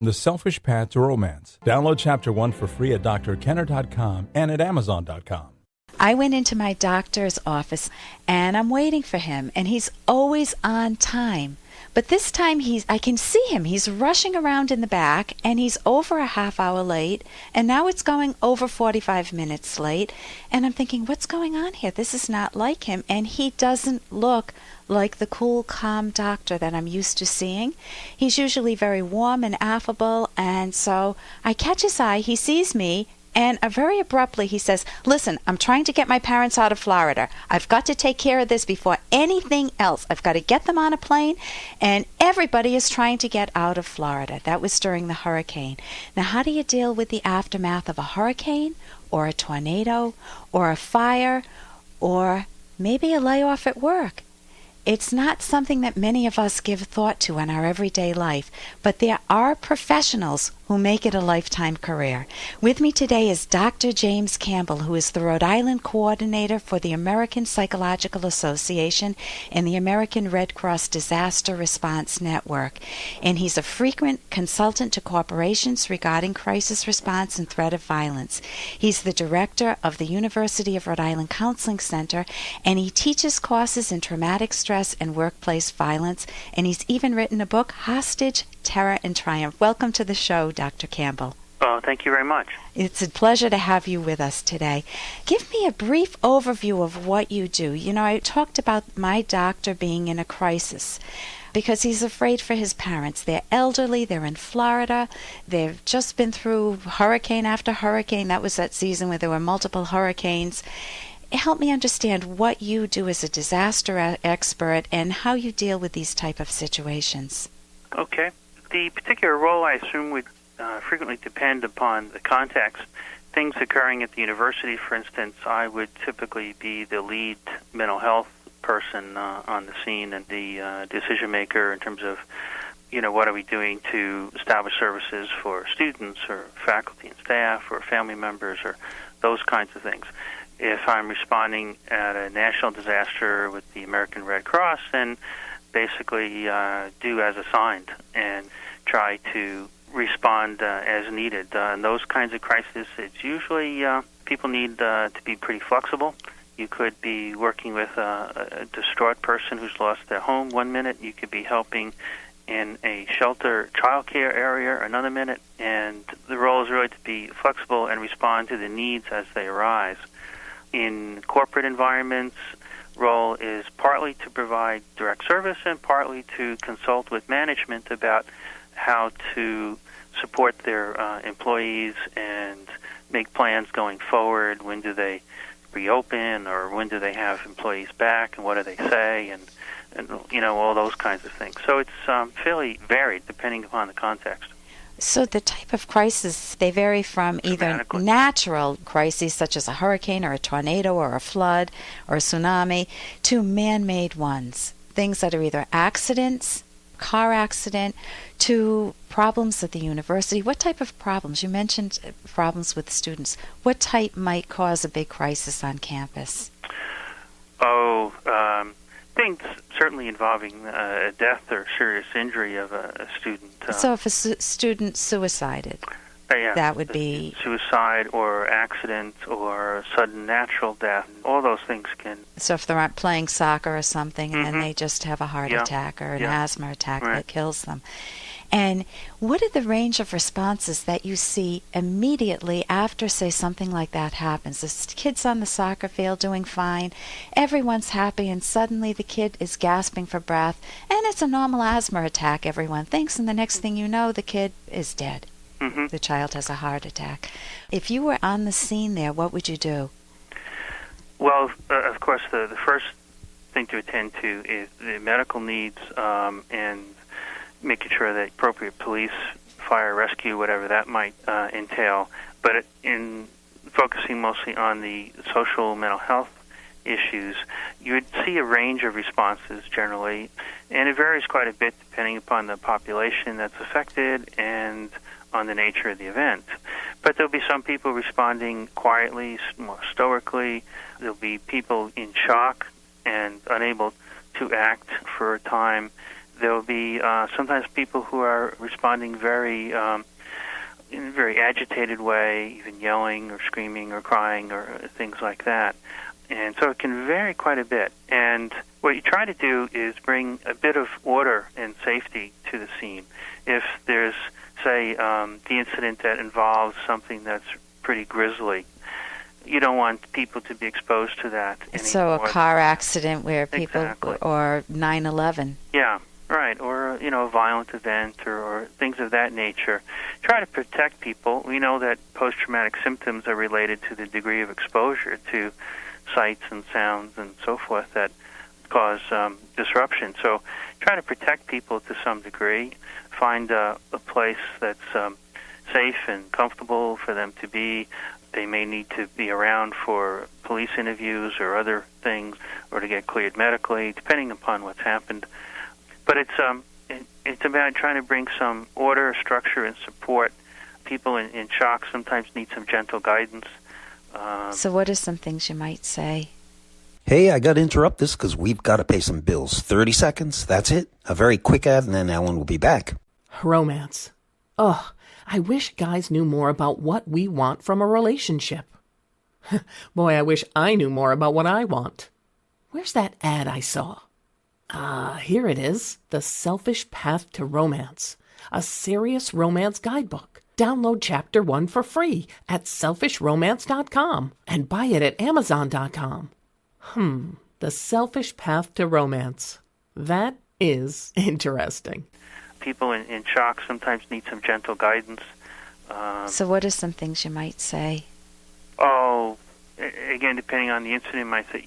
The Selfish Path to Romance. Download Chapter 1 for free at drkenner.com and at amazon.com. I went into my doctor's office, and I'm waiting for him, and he's always on time. But this time I can see him. He's rushing around in the back, and he's over a half hour late, and now it's going over 45 minutes late. And I'm thinking, what's going on here? This is not like him, and he doesn't look like the cool, calm doctor that I'm used to seeing. He's usually very warm and affable, and so I catch his eye. He sees me, and very abruptly he says, "Listen, I'm trying to get my parents out of Florida. I've got to take care of this before anything else. I've got to get them on a plane, and everybody is trying to get out of Florida." That was during the hurricane. Now, how do you deal with the aftermath of a hurricane, or a tornado, or a fire, or maybe a layoff at work? It's not something that many of us give thought to in our everyday life, but there are professionals who make it a lifetime career. With me today is Dr. James Campbell, who is the Rhode Island coordinator for the American Psychological Association and the American Red Cross Disaster Response Network. And he's a frequent consultant to corporations regarding crisis response and threat of violence. He's the director of the University of Rhode Island Counseling Center, and he teaches courses in traumatic stress and workplace violence, and he's even written a book, Hostage, Terror, and Triumph. Welcome to the show, Dr. Campbell. Oh, thank you very much. It's a pleasure to have you with us today. Give me a brief overview of what you do. You know, I talked about my doctor being in a crisis because he's afraid for his parents. They're elderly, they're in Florida, they've just been through hurricane after hurricane. That was that season where there were multiple hurricanes. Help me understand what you do as a disaster expert and how you deal with these type of situations. Okay. The particular role, I assume, would frequently depend upon the context. Things occurring at the university, for instance, I would typically be the lead mental health person on the scene and the decision maker in terms of, you know, what are we doing to establish services for students or faculty and staff or family members or those kinds of things. If I'm responding at a national disaster with the American Red Cross, then basically do as assigned and try to respond as needed. In those kinds of crises, it's usually people need to be pretty flexible. You could be working with a distraught person who's lost their home one minute. You could be helping in a shelter childcare area another minute. And the role is really to be flexible and respond to the needs as they arise. In corporate environments, role is partly to provide direct service and partly to consult with management about how to support their employees and make plans going forward. When do they reopen, or when do they have employees back, and what do they say, and you know, all those kinds of things. So it's fairly varied depending upon the context. So the type of crisis, they vary from either natural crises such as a hurricane or a tornado or a flood or a tsunami to man-made ones, things that are either accidents, car accident, to problems at the university. What type of problems? You mentioned problems with students. What type might cause a big crisis on campus? Things certainly involving death or serious injury of a student. So if a student suicided, that would be suicide or accident or sudden natural death. All those things can. So if they're playing soccer or something, and then they just have a heart attack or an asthma attack that kills them. And what are the range of responses that you see immediately after, say, something like that happens? The kid's on the soccer field doing fine, everyone's happy, and suddenly the kid is gasping for breath, and it's a normal asthma attack, everyone thinks, and the next thing you know, the kid is dead. The child has a heart attack. If you were on the scene there, what would you do? Well, of course, the first thing to attend to is the medical needs and making sure that appropriate police, fire, rescue, whatever that might entail. But in focusing mostly on the social mental health issues, you would see a range of responses generally, and it varies quite a bit depending upon the population that's affected and on the nature of the event. But there'll be some people responding quietly, more stoically. There'll be people in shock and unable to act for a time. There will be sometimes people who are responding very in a very agitated way, even yelling or screaming or crying or things like that. And so it can vary quite a bit. And what you try to do is bring a bit of order and safety to the scene. If there's, say, the incident that involves something that's pretty grisly, you don't want people to be exposed to that anymore. So a car accident where people, Exactly. or 9/11. Yeah, right. Or, a violent event or things of that nature. Try to protect people. We know that post-traumatic symptoms are related to the degree of exposure to sights and sounds and so forth that cause disruption. So try to protect people to some degree. Find a place that's safe and comfortable for them to be. They may need to be around for police interviews or other things, or to get cleared medically, depending upon what's happened. But it's about trying to bring some order, structure, and support. People in shock sometimes need some gentle guidance. So what are some things you might say? Hey, I got to interrupt this because we've got to pay some bills. 30 seconds, that's it. A very quick ad, and then Ellen will be back. Romance. Ugh, I wish guys knew more about what we want from a relationship. Boy, I wish I knew more about what I want. Where's that ad I saw? Here it is. The Selfish Path to Romance. A serious romance guidebook. Download Chapter 1 for free at selfishromance.com and buy it at amazon.com. The Selfish Path to Romance. That is interesting. People in shock sometimes need some gentle guidance. So what are some things you might say? Again, depending on the incident, might say,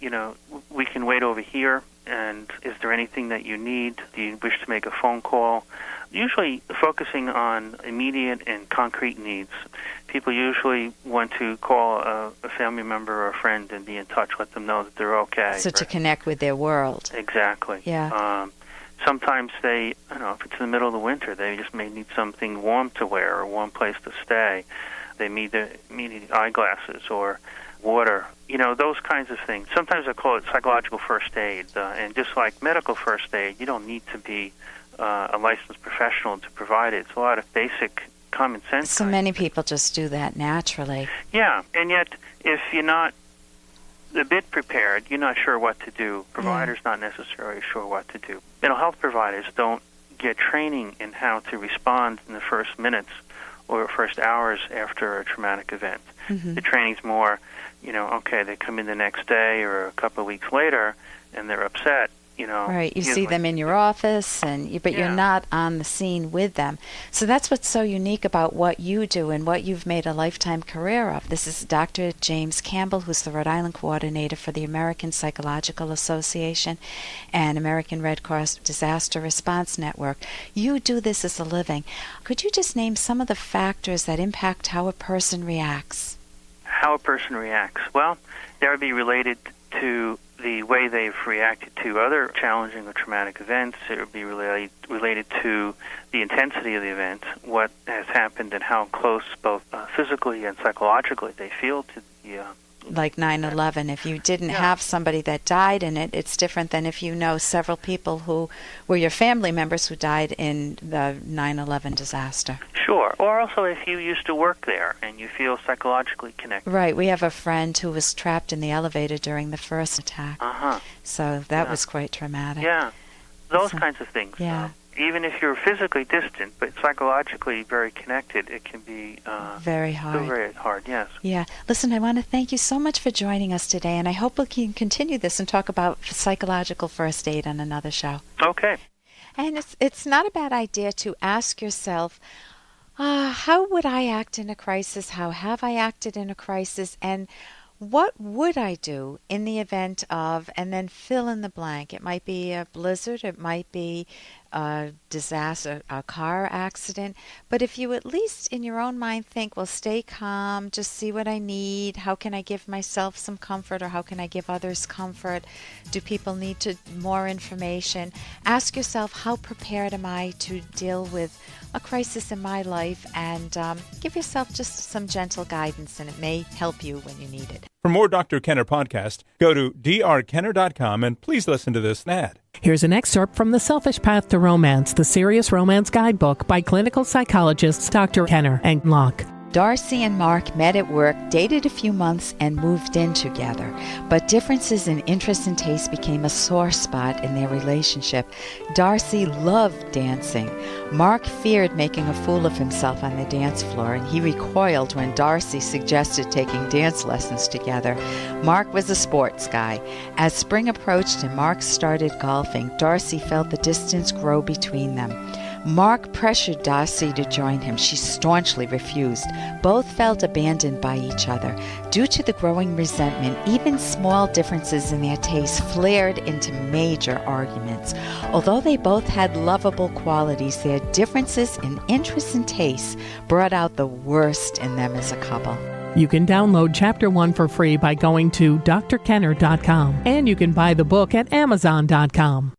we can wait over here, and is there anything that you need? Do you wish to make a phone call? Usually focusing on immediate and concrete needs. People usually want to call a family member or a friend and be in touch, let them know that they're okay. So to connect with their world. Exactly. Yeah. Sometimes if it's in the middle of the winter, they just may need something warm to wear or a warm place to stay. They need eyeglasses or water, those kinds of things. Sometimes I call it psychological first aid. And just like medical first aid, you don't need to be a licensed professional to provide it. It's a lot of basic common sense. So many people just do that naturally. Yeah, and yet if you're not a bit prepared, you're not sure what to do. Providers not necessarily sure what to do. Mental health providers don't get training in how to respond in the first minutes or first hours after a traumatic event. The training's more, okay, they come in the next day or a couple of weeks later and they're upset. Right, you see them in your office, but you're not on the scene with them. So that's what's so unique about what you do and what you've made a lifetime career of. This is Dr. James Campbell, who's the Rhode Island coordinator for the American Psychological Association and American Red Cross Disaster Response Network. You do this as a living. Could you just name some of the factors that impact how a person reacts? How a person reacts? Well, that would be related to the way they've reacted to other challenging or traumatic events. It would be related to the intensity of the event, what has happened, and how close both physically and psychologically they feel to the like 9/11. If you didn't have somebody that died in it, it's different than if you know several people who were your family members who died in the 9/11 disaster. Sure. Or also if you used to work there and you feel psychologically connected. Right. We have a friend who was trapped in the elevator during the first attack. So that was quite traumatic. Yeah. Those kinds of things. Yeah. Even if you're physically distant but psychologically very connected, it can be very hard. Still very hard, yes. Yeah. Listen, I want to thank you so much for joining us today, and I hope we can continue this and talk about psychological first aid on another show. Okay. And it's not a bad idea to ask yourself, how would I act in a crisis? How have I acted in a crisis? And what would I do in the event of, and then fill in the blank. It might be a blizzard, it might be a disaster, a car accident. But if you at least in your own mind think, well, stay calm, just see what I need. How can I give myself some comfort, or how can I give others comfort? Do people need more information? Ask yourself, how prepared am I to deal with a crisis in my life? And give yourself just some gentle guidance, and it may help you when you need it. For more Dr. Kenner podcast, go to drkenner.com and please listen to this ad. Here's an excerpt from The Selfish Path to Romance, the Serious Romance Guidebook by clinical psychologists Dr. Kenner and Locke. Darcy and Mark met at work, dated a few months, and moved in together. But differences in interest and taste became a sore spot in their relationship. Darcy loved dancing. Mark feared making a fool of himself on the dance floor, and he recoiled when Darcy suggested taking dance lessons together. Mark was a sports guy. As spring approached and Mark started golfing, Darcy felt the distance grow between them. Mark pressured Darcy to join him. She staunchly refused. Both felt abandoned by each other. Due to the growing resentment, even small differences in their tastes flared into major arguments. Although they both had lovable qualities, their differences in interests and tastes brought out the worst in them as a couple. You can download Chapter 1 for free by going to drkenner.com, and you can buy the book at amazon.com.